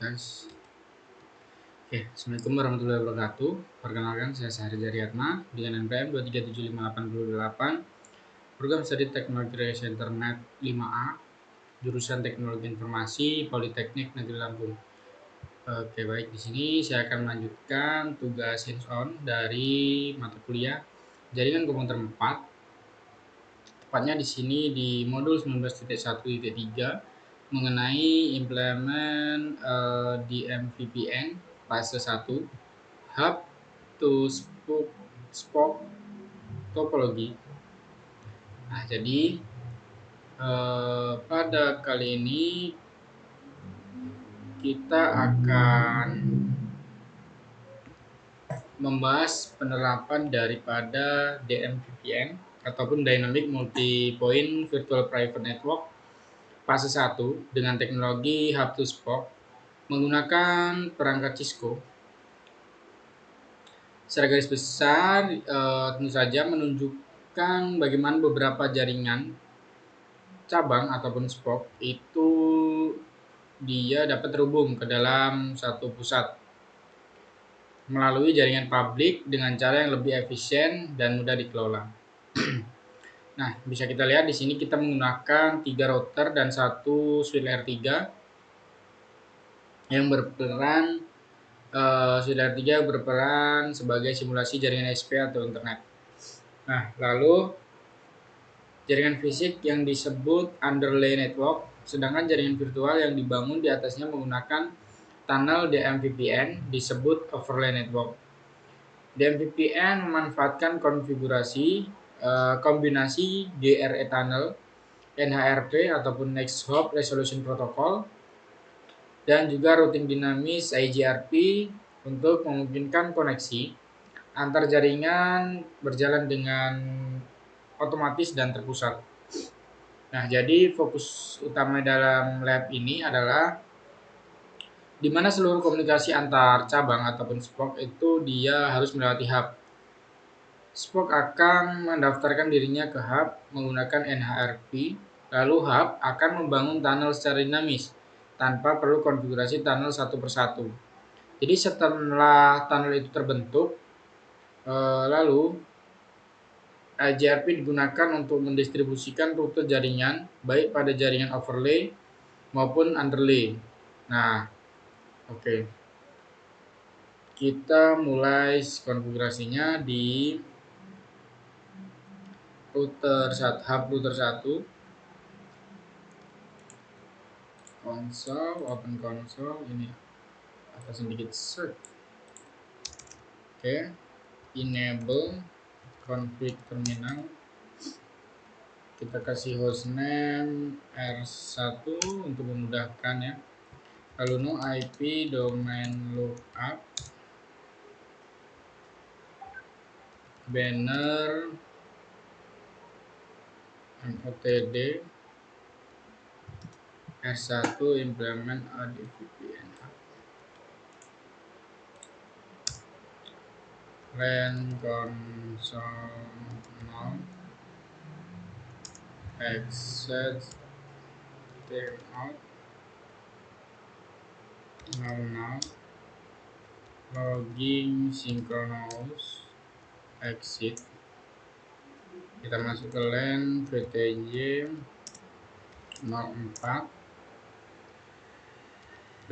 tes. Oke, Assalamualaikum warahmatullahi wabarakatuh. Perkenalkan, saya Sahri Jariatma dengan NPM 2375888, Program Studi Teknologi Rekayasa Internet 5A, jurusan Teknologi Informasi, Politeknik Negeri Lampung. Oke, baik, di sini saya akan melanjutkan tugas hands-on dari mata kuliah Jaringan Komputer 4. Tepatnya di sini di modul 19.1.3 mengenai implement DMVPN fase 1, Hub to Spoke topologi. Nah, jadi pada kali ini kita akan membahas penerapan daripada DMVPN ataupun Dynamic Multi Point Virtual Private Network fase 1 dengan teknologi Hub to Spoke menggunakan perangkat Cisco. Secara garis besar, tentu saja menunjukkan bagaimana beberapa jaringan cabang ataupun spoke itu dia dapat terhubung ke dalam satu pusat melalui jaringan publik dengan cara yang lebih efisien dan mudah dikelola. Nah, bisa kita lihat di sini kita menggunakan 3 router dan 1 switch layer 3 yang berperan switch layer 3 berperan sebagai simulasi jaringan SP atau internet. Nah, lalu jaringan fisik yang disebut underlay network, sedangkan jaringan virtual yang dibangun di atasnya menggunakan tunnel DMVPN disebut overlay network. DMVPN memanfaatkan konfigurasi kombinasi GRE tunnel, NHRP ataupun Next Hop Resolution Protocol, dan juga routing dinamis IGRP untuk memungkinkan koneksi antar jaringan berjalan dengan otomatis dan terpusat. Nah, jadi fokus utama dalam lab ini adalah di mana seluruh komunikasi antar cabang ataupun spoke itu dia harus melewati hub. Spoke akan mendaftarkan dirinya ke hub menggunakan NHRP, lalu hub akan membangun tunnel secara dinamis tanpa perlu konfigurasi tunnel satu persatu. Jadi setelah tunnel itu terbentuk, lalu IGRP digunakan untuk mendistribusikan rute jaringan baik pada jaringan overlay maupun underlay. Nah, oke. Kita mulai konfigurasinya di hub router 1. Open console, ini atas sedikit search. Oke. Enable config terminal. Kita kasih hostname R1 untuk memudahkan ya. Lalu no IP domain lookup, banner MOTD R1 implement ADVPN hub, LAN console now, access timeout now, login synchronous exit. Kita masuk ke LAN VTJ 04,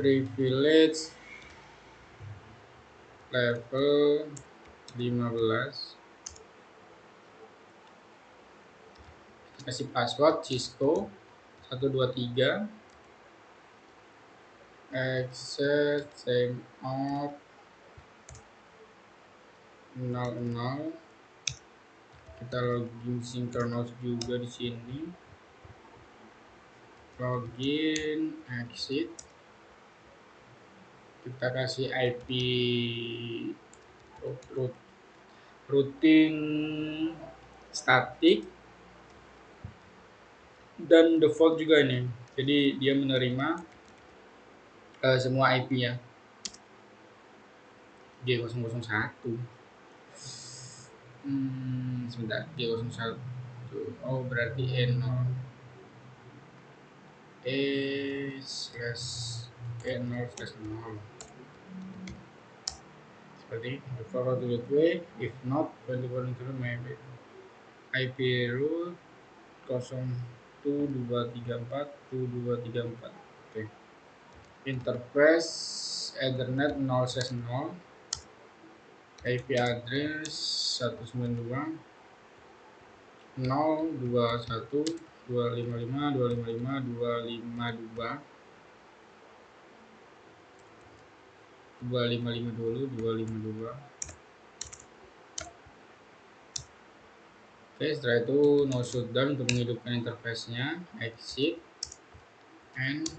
privilege level 15. Kita kasih password Cisco 123, access timeout 00. Kita login synchronous juga di sini. Login, exit. Kita kasih IP routing static dan default juga ini. Jadi dia menerima semua IP ya. G001. Sebentar, G01. Oh, berarti E0. E0/0. Seperti the follow the way, if not 24 interval maybe IP root 0.2.2.3.4 Oke. Interface Ethernet 0/0, IP address 192.168.255.255.255 dulu 252. Oke, setelah itu no shutdown untuk menghidupkan interface-nya, exit and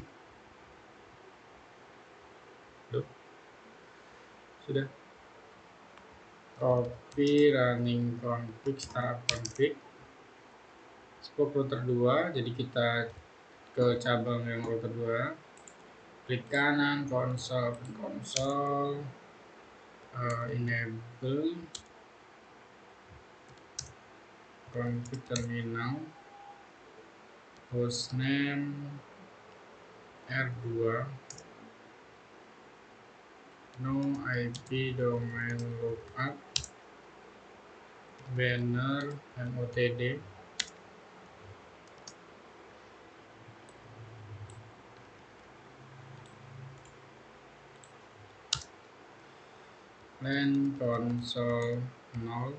sudah. Copy running config startup config spoke router 2, jadi kita ke cabang yang router 2, klik kanan konsol enable config terminal hostname R2 no IP domain lookup banner MOTD LAN console 0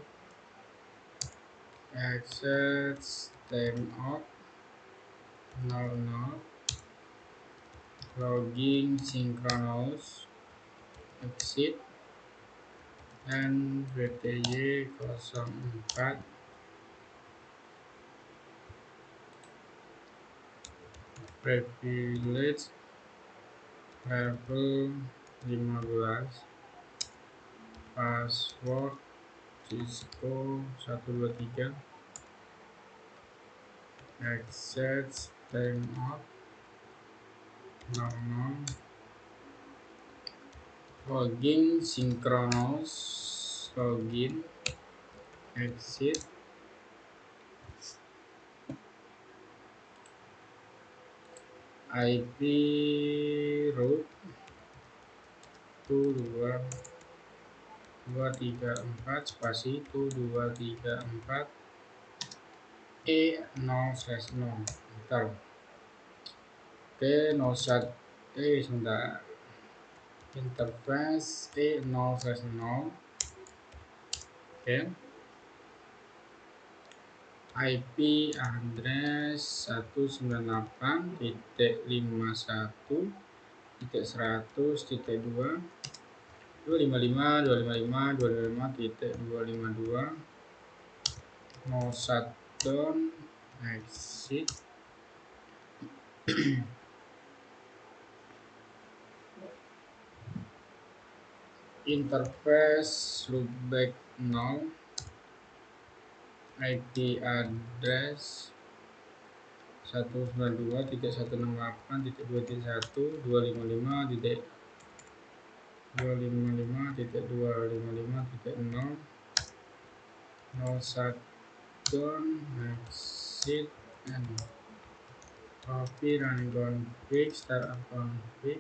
access timeout 00 logging synchronous exit dan BTY 04 privilege level 15 password Cisco 123 access timeout 00 logging synchronous login exit IP root 234 spasi 234 E0/0 enter. Oke, sebentar. Interface E0/0. Oke. IP address 198.51.100.2 255.255.255.252 no shutdown exit interface loopback 0 IP address 192.168.255.255.255.0 no shutdown exit and copy running config startup config.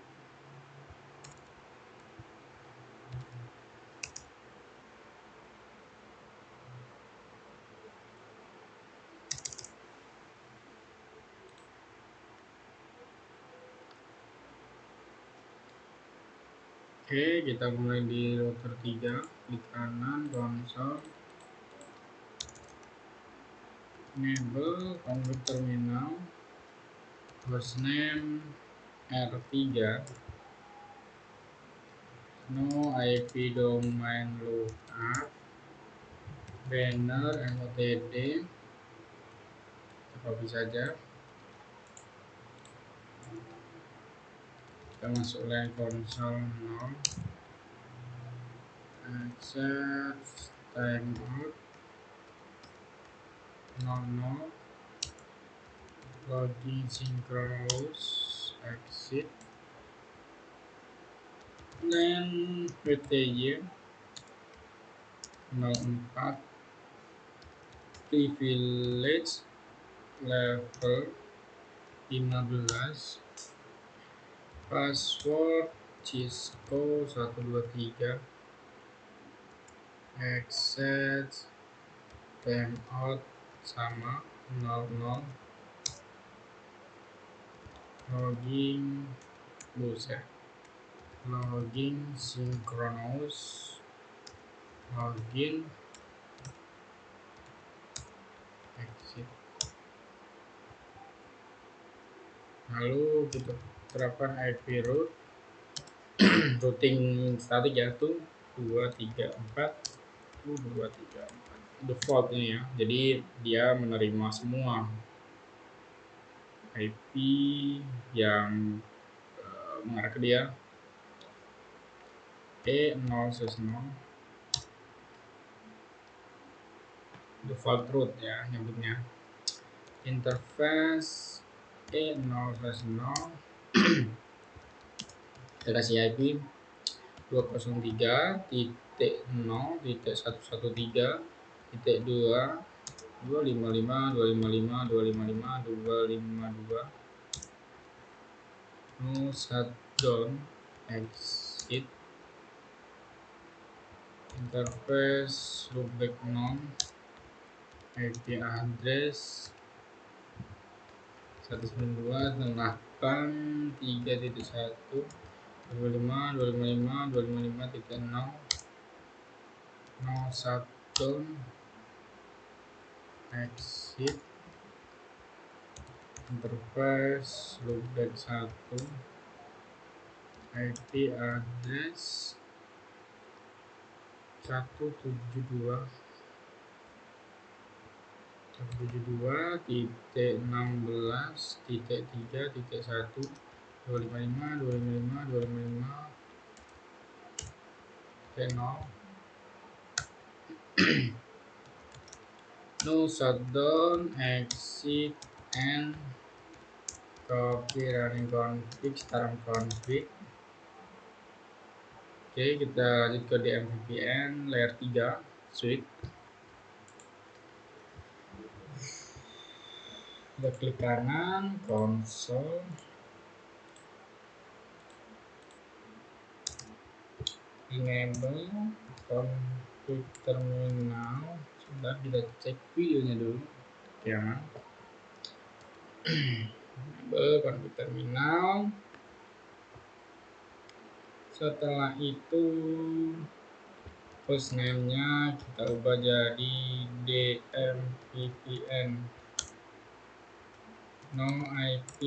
Oke, kita mulai di router 3, klik kanan konsol enable config terminal hostname R3 no IP domain lookup banner MOTD copy saja, kita masuk LAN konsol 0 access timeout 00 login synchronous exit dan PTY 04 privilege level 15 Password Cisco 123, access timeout sama 00, login buset, login synchronous, login exit. Lalu kita terapkan IP route routing static ya, tuh 234 234 default ini ya, jadi dia menerima semua IP yang mengarah ke dia. E010 default route ya nyebutnya. Interface E010 kita kasih IP 203.0.113.2 255 255 255 252. No shutdown exit. Interface loopback non, IP address 192.8.3.1 255 255 255.0. No shutdown exit. Interface loopback 1, IP address 172.16.3.1 255 255 255.0. No shutdown exit and copy running config, start config. Oke, kita lanjut ke DMVPN layer 3 switch. Kita klik kanan, console, enable config terminal. Sebentar kita cek videonya dulu. Ya, enable config terminal. Setelah itu hostname-nya kita ubah jadi DMVPN. No IP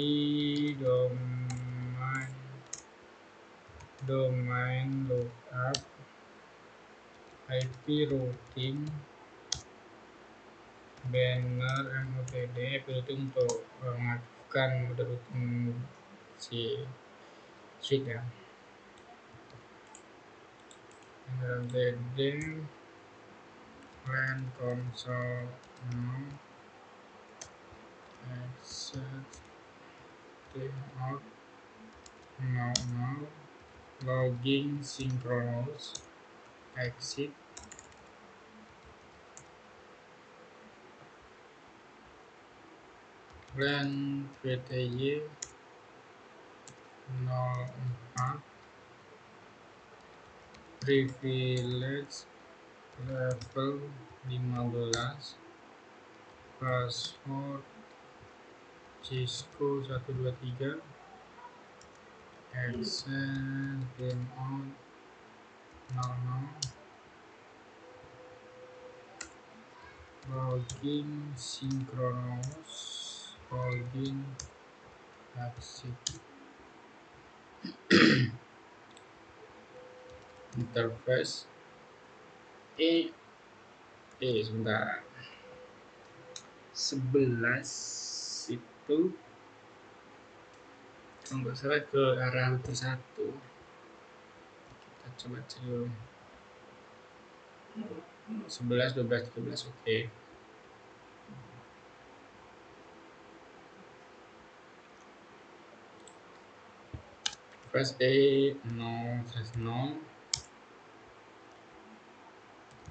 domain lookup, IP routing, banner MOTD. Itu untuk mengaktifkan mode routing si switch ya. MOTD LAN console no, access timeout no, login synchronous exit. LAN PTY 04, privilege level 15, password Cisco 123, access timeout 00, login synchronous, login exit. Interface sebentar 11 itu kalau nggak salah ke arah router 1. Kita coba cek dulu. 11 12 13 oke. First A010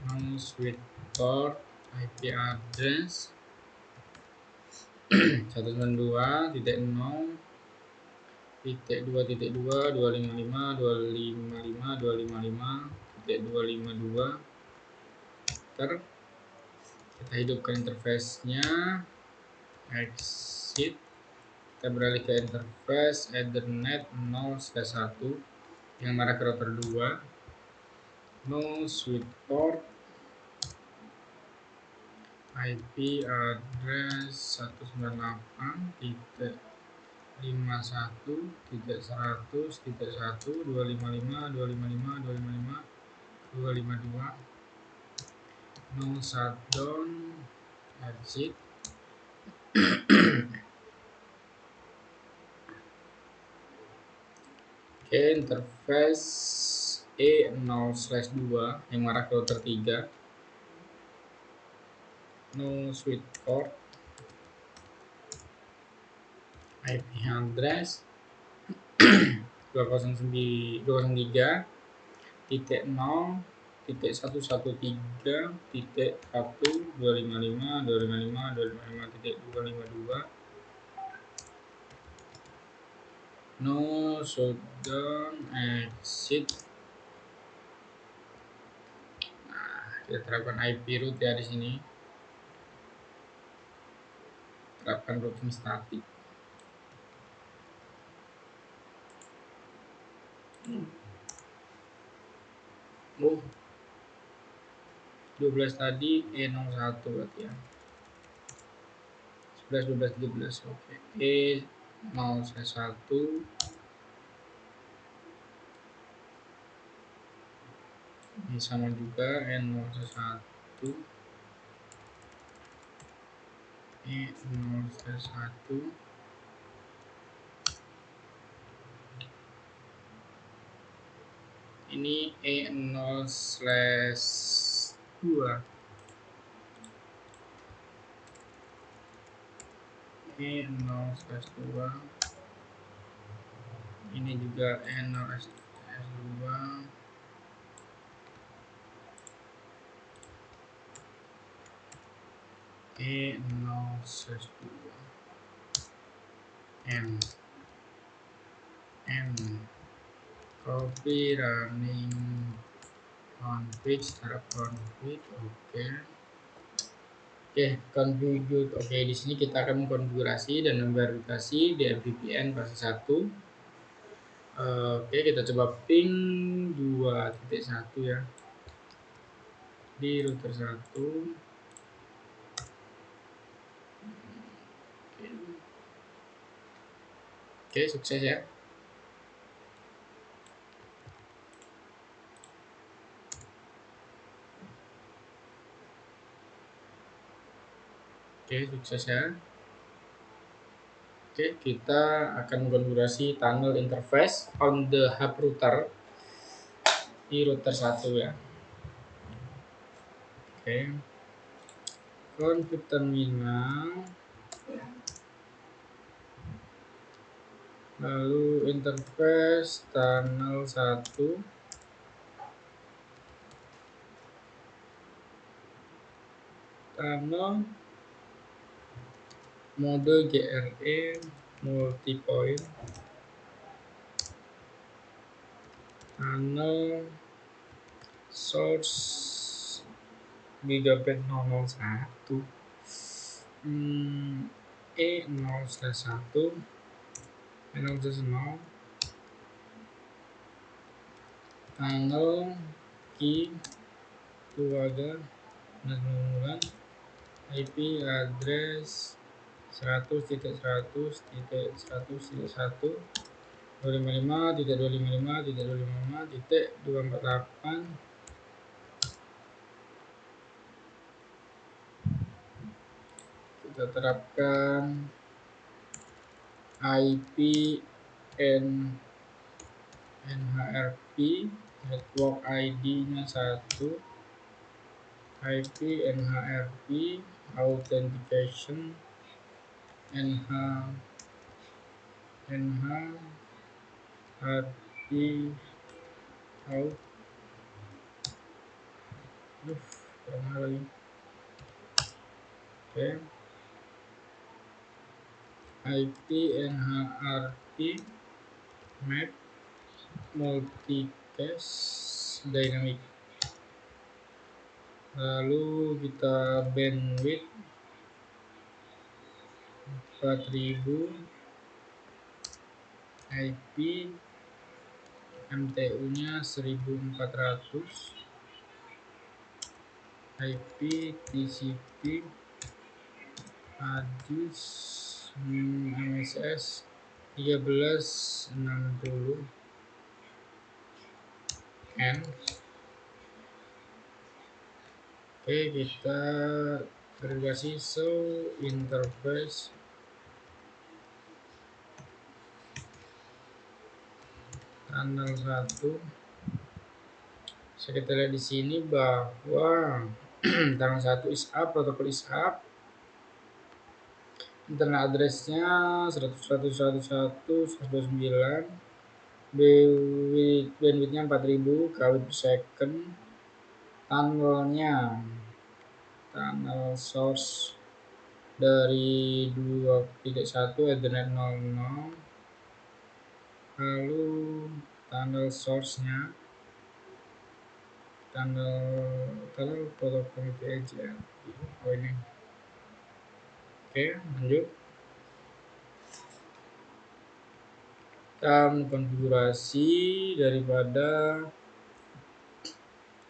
no switch port, IP address 192.0.1 titik 2.2, 255, 255, 255, titik 252. Kita hidupkan interface-nya, exit. Kita beralih ke interface Ethernet 0/1 yang mengarah ke router 2. No switch port, IP address 198.1.1.1.255, 255, 255, 255, 252. No shutdown, exit. Oke, interface E0/2 yang mengarah ke router 3. No switch port, IP address 209.1.1.1.255, 255, 255, 255, 255. No shutdown, exit. Nah, kita terapkan IP root ya di sini. Terapkan routing static. Oh, 12 tadi E01 berarti ya. 11, 12, 13. Oke. E0/1 ini sama juga E0/1. E0/1 ini E0/2. E0/2 ini juga E0/2. E0/2 N copy running config, secara config. Oke, configure. Oke, di sini kita akan mengkonfigurasi dan memverifikasi di VPN fase 1. Oke, kita coba ping 2.1 ya di router 1. Oke, sukses ya. Oke, sukses ya. Oke, kita akan mengkonfigurasi tunnel interface on the hub router di router 1 ya. Oke, config terminal, lalu interface tunnel 1, tunnel mode GRE multipoint, tunnel source gigabit 001, E0/1, E0/0, tunnel key keluarga dan IP address 100.100.100.1, 255.255.255.248. Kita terapkan IP NHRP, network ID-nya 1, IP NHRP, authentication NHRP out. Kurang lagi. Oke. IP NHRP map multicast dynamic. Lalu kita bandwidth 4000, IP MTU-nya 1400, IP TCP address MSS 1360 N. Oke, kita verifikasi show interface tanggal 1. Bisa kita lihat di sini bahwa tanggal 1 is up, protokol is up. Internet address-nya 100.100.100.129, bandwidth-nya 4000 kbit per second. Tunnel source dari 2.1 Ethernet 00. Lalu tunnel source-nya tunnel protokol agent. Oh ini. Oke, lanjut. Kita konfigurasi daripada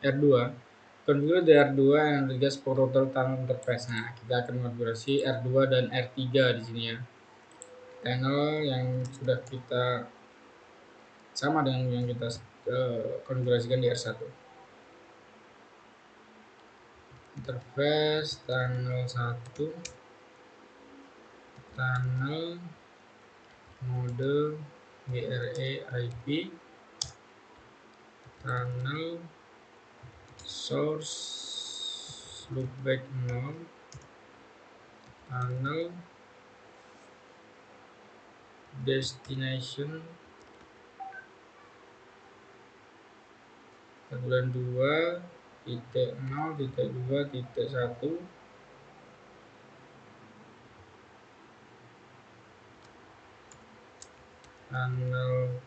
R2. Konfigurasi dari R2 yang regas router tunnel interface. Nah, kita akan konfigurasi R2 dan R3 di sini ya. Channel yang sudah kita sama dengan yang kita konfigurasikan di R1. Interface tunnel 1, tunnel mode GRE IP, tunnel source loopback 0, tunnel destination 2.0.2.1, tunnel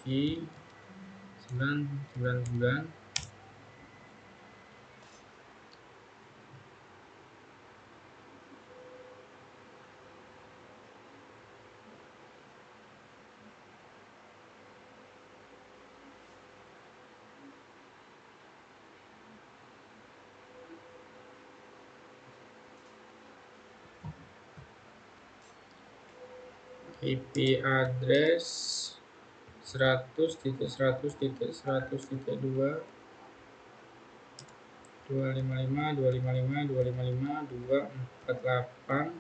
key 999, IP address 100.100.100.2, 255.255.255.248,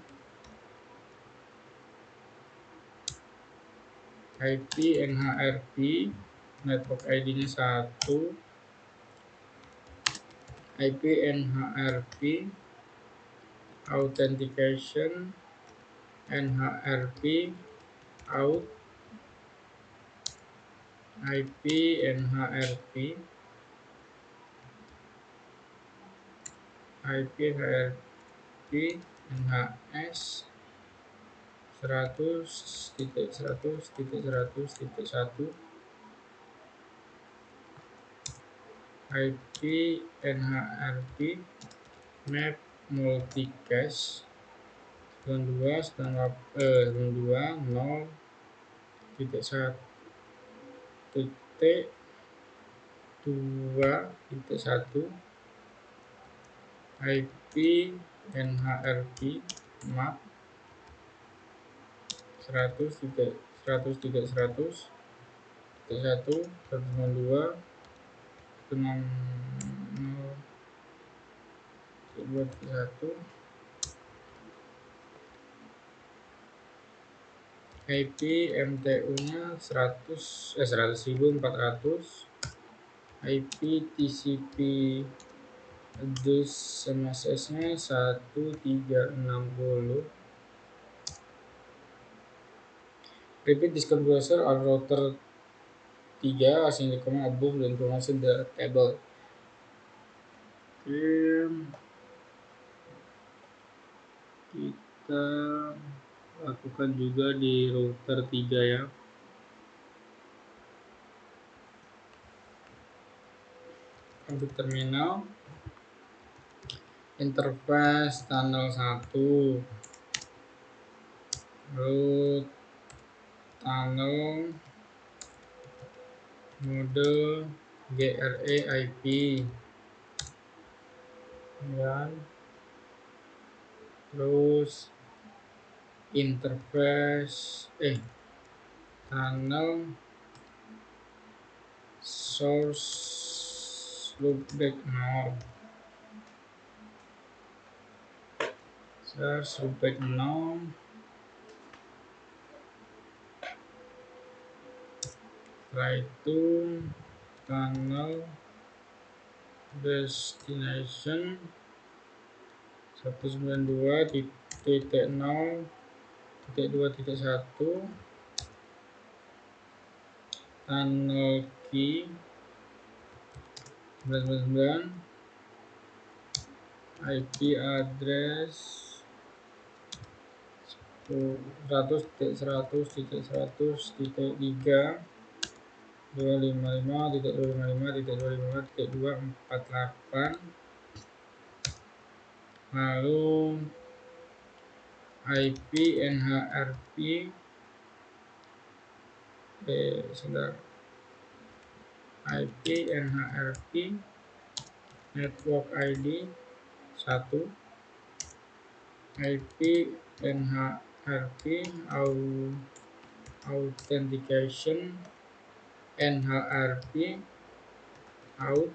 IP NHRP, network ID-nya 1, IP NHRP, authentication NHRP out, IP NHRP, IP NHRP NHS 100.100.100.1, IP NHRP map multicast 92.0.1.2.1, IP NHRP map 100.100.1.1.2.1, IP MTU-nya 100.400, IP TCP address MSS-nya 1360. Repeat this configuration on router 3 as in the command above the information the table. Kita lakukan juga di router 3 ya. Untuk terminal, interface tunnel 1, root tunnel mode GRE IP, ya. Terus interface tunnel source loopback 0, source loopback 0. Setelah itu tunnel destination 192.0.2.1, tunnel key 999, IP address 100.100.100.3 255.255.255.248. Lalu IP NHRP IP NHRP network ID 1, IP NHRP authentication NHRP out,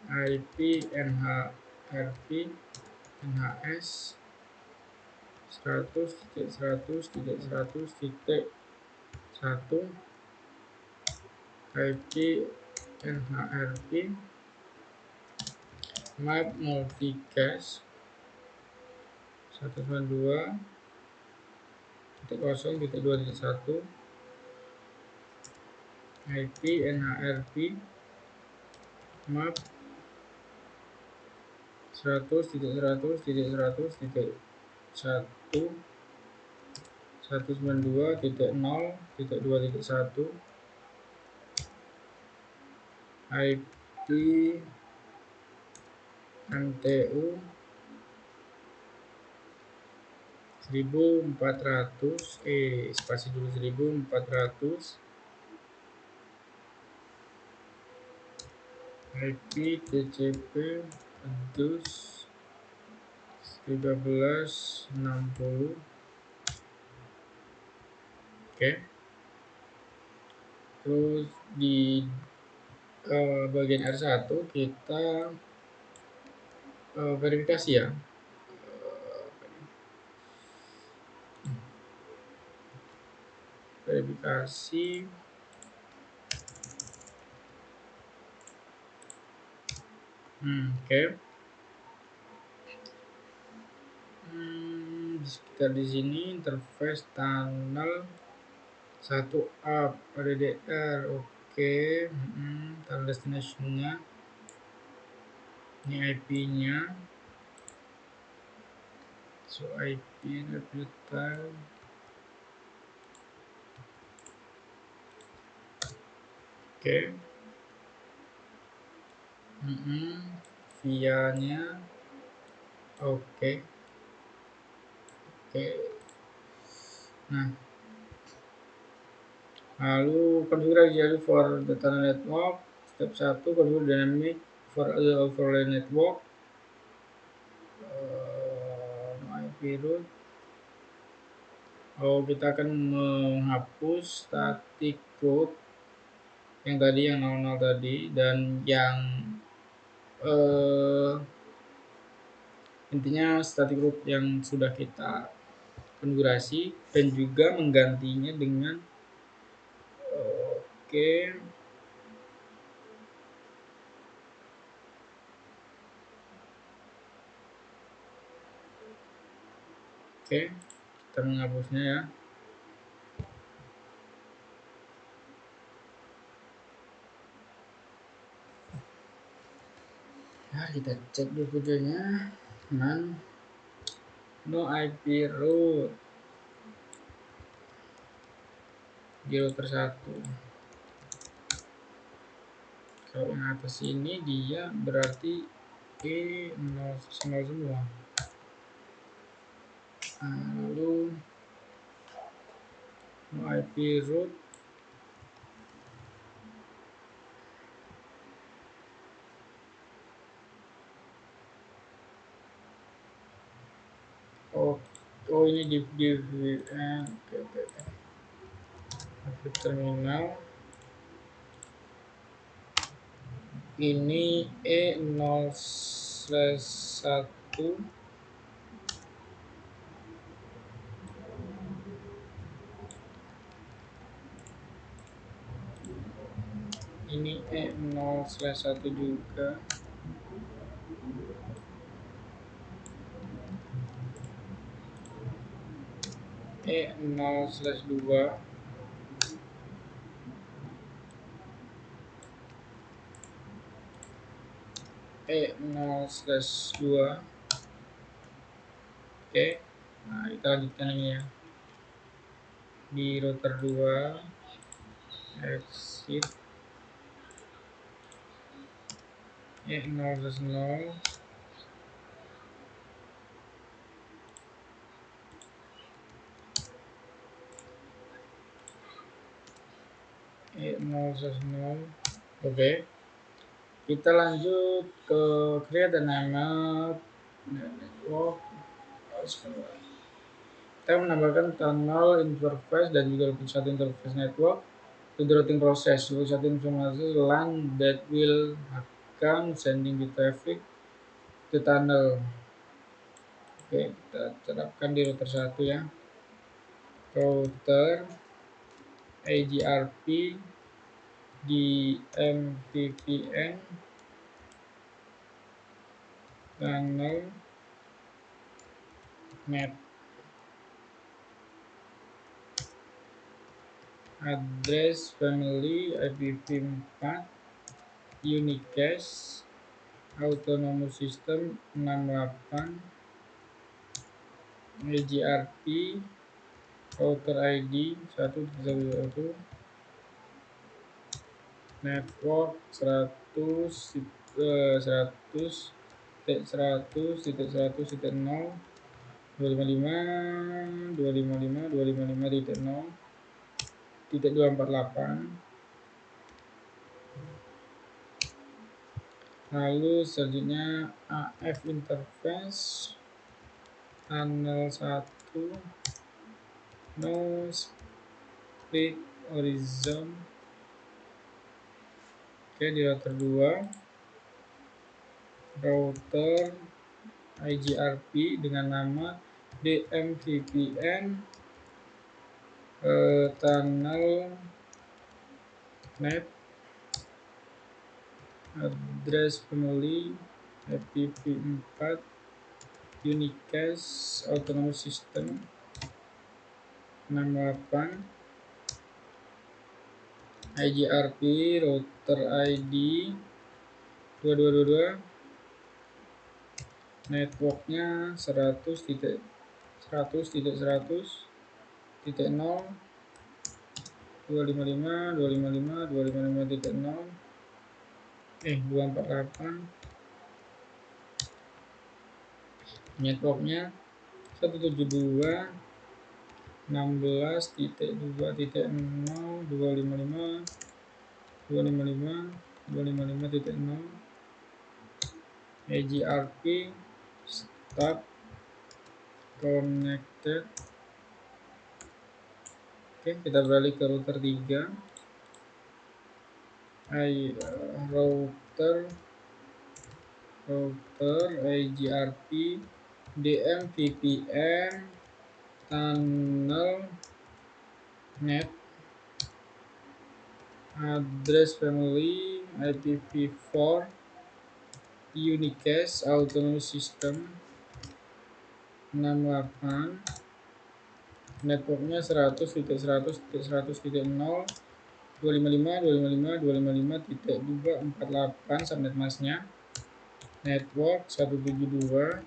IP NHRP NHS 100.100.100.1, IP NHRP map multicast 192.0.2.1, IP NHRP map 100.100.100.1 192.0.2.1, IP MTU 1400, spasi dulu 1400, IP TCP adus 1360. Oke. Terus di bagian R1 kita verifikasi ya. Verifikasi oke. Sekitar di sini interface tunnel 1 up RDR, oke. Tunnel destination-nya ini IP-nya, so IP repeater, oke. Via-nya oke. Nah, lalu konfigurasi for the tunnel network. Step 1, configure dynamic for the overlay network. IP root. Kita akan menghapus static root yang tadi, yang 00 tadi, dan yang intinya static root yang sudah kita konfigurasi, dan juga menggantinya dengan oke. Kita menghapusnya ya. Kita cek dulu videonya. No IP root 0 per 1. Kalau yang atas ini dia berarti E0 semua. Lalu IP root ini di terminal ini E0/1 ini E0/1 juga. E0/2 E0/2. Oke, nah kita lanjutkan ini ya. Di router 2 exit E0/0 E0/0. Oke, kita lanjut ke create a network. Kita menambahkan tunnel interface dan juga satu interface network to the routing process. Satu informasi LAN that will akan sending the traffic to tunnel. Oke, kita terapkan di router 1 ya. Router AGRP di MVPN tunnel net address family IPv4 unicast autonomous system 68 AGRP router ID 1.1 network 100 100.100.0 255.255.0.248. Lalu selanjutnya AF interface tunnel 1 no split horizon. Oke, di router 2 router IGRP dengan nama DMVPN tunnel net address family IPv4 unicast autonomous system 68 IGRP router ID 2222 networknya 100.100.0 255.255.255.0 248 networknya 172.16.0.255.255.255.0 AGRP start connected. Oke, kita beralih ke router 3 router IGRP DMVPN tunnel net address family IPv4 unicast autonomous system 68 networknya 100.100.100.0 255.255.255.248 subnet masnya network 172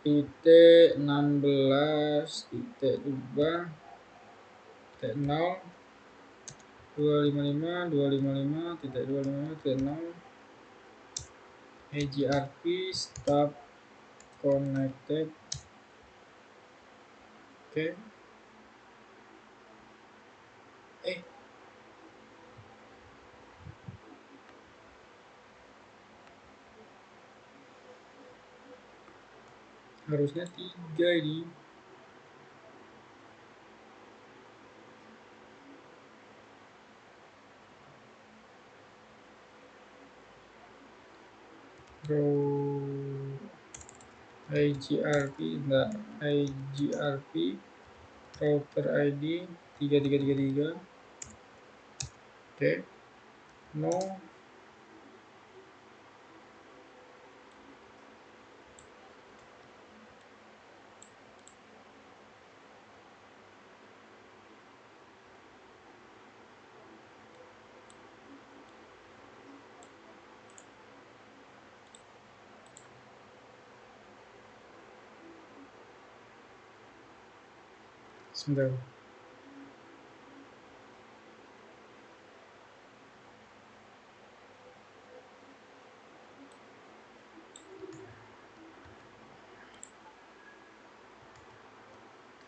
titik 16 titik 2 titik 0 255.255.255.0 AGRP stop connected. Oke. Harusnya 3 ini. Row IGRP enggak, IGRP router ID 3333. Oke. No. Sebentar.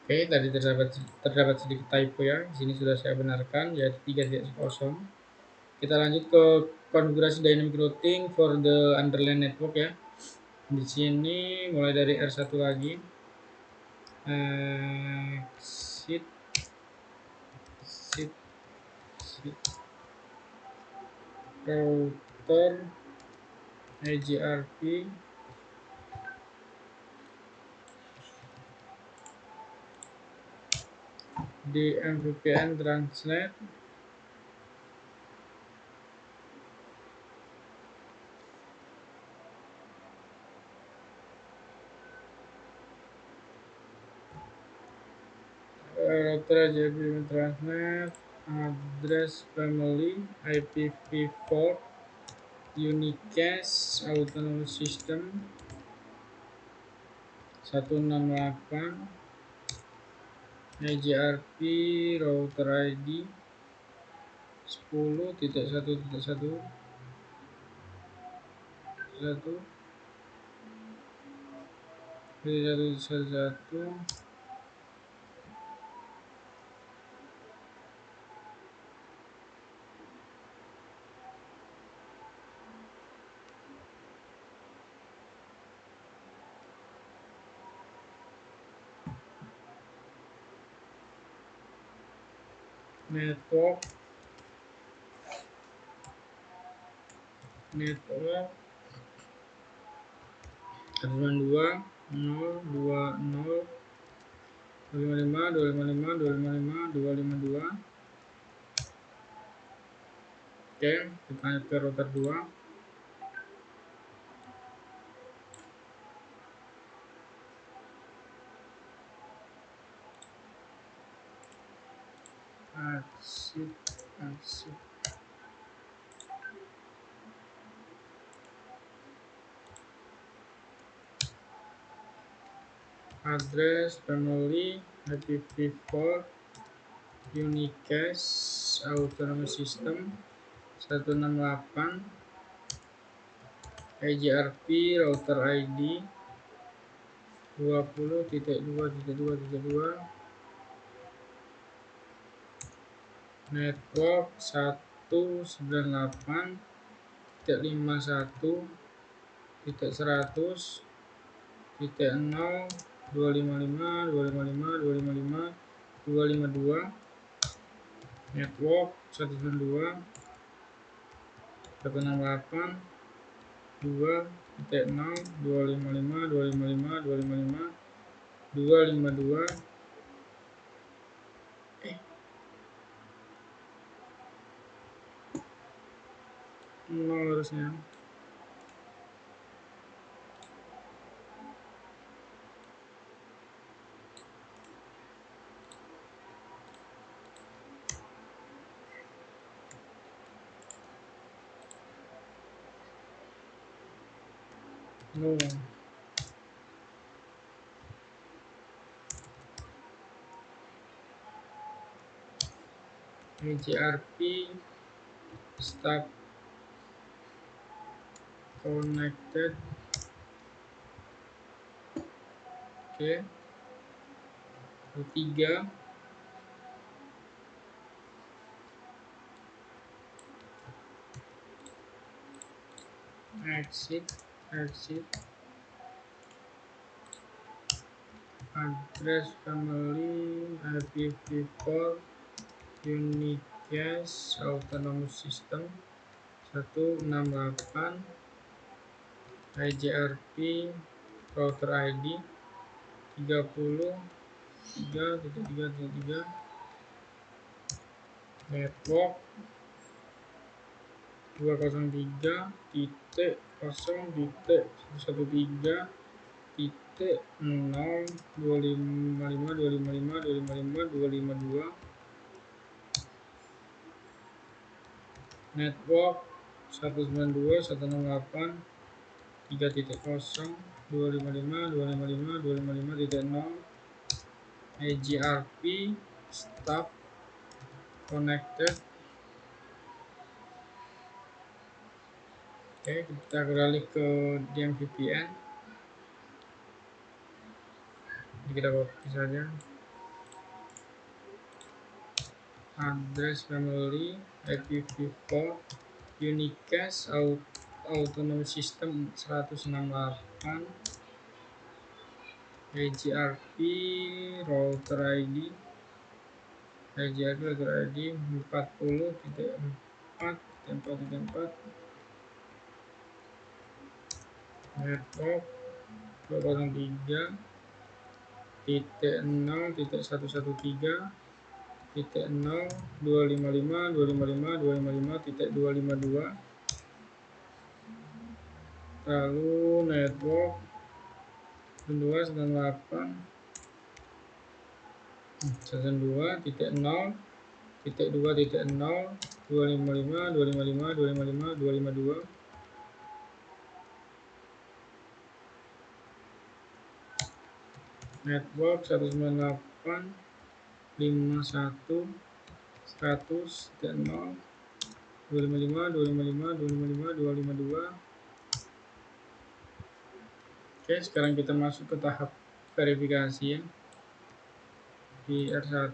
Oke, tadi terdapat sedikit typo ya. Di sini sudah saya benarkan, yaitu 3.0. Kita lanjut ke konfigurasi dynamic routing for the underlying network ya. Di sini mulai dari R1 lagi. Exit router IGRP di MVPN Transnet router IGRP Transnet address family IPv4 unicast autonomous system 168 IGRP router ID 10.1.1 network 122.0.2.0 Oke, kita lanjut ke router 2. Exit address family IPv4 unicast autonomous system 168 IGRP router ID 20.2.2.2 network 198.51.0.255.255.255.252 network 192.255.255.252 nol harusnya. No. EGRP stop connected. Oke, ketiga exit address family IPv4 Unicast Autonomous System 168 IGRP router ID 30.3.3 network 203.0.0.0.255.0.255.255.255.255.252 network 192.168.3.0.255.255.255.0 EGRP stop connected. Oke, kita beralih ke DMVPN. Kita copy saja address family IPv4 Unicast Autonomous System 168 EGRP router ID 40.4.4.4 network 203.0.0.255.255.255.252 lalu network 2.0.255.255.255.252 network 198.100.0.255.255.255.252. Oke, sekarang kita masuk ke tahap verifikasi ya. PR1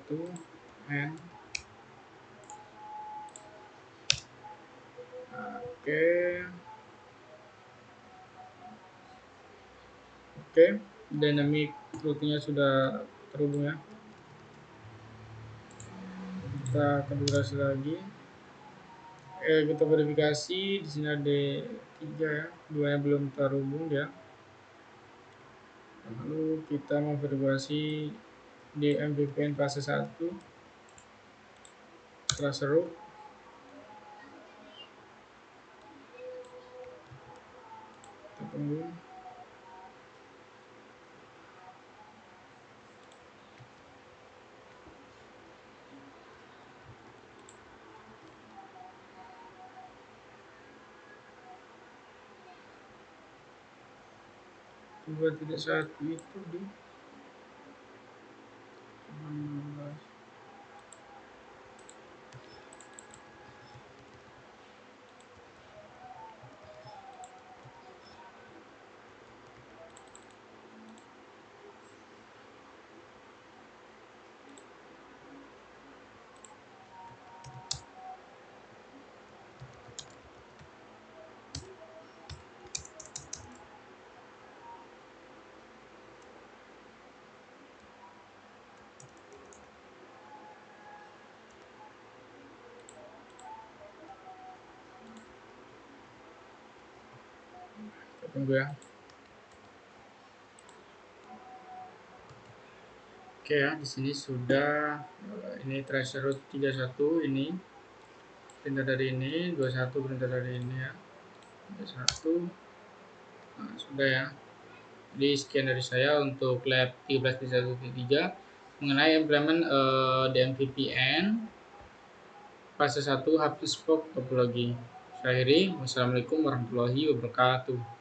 Oke, dynamic routingnya sudah terhubung ya. Kita konfigurasi lagi. Kita verifikasi di sini ada 3 ya, 2 yang belum terhubung ya. Lalu kita mau verifikasi di MVPN fase 1 Traceroute. Kita tunggu. Dua tidak satu itu di 16. Kita tunggu ya. Oke ya, di sini sudah ini Traceroute 31 ini perintah dari ini, 21 perintah dari ini ya. 21. Nah, sudah ya. Jadi sekian dari saya untuk lab 13.1.3 mengenai implement DMVPN fase 1 hub to spoke topologi. Saya akhiri. Wassalamualaikum warahmatullahi wabarakatuh.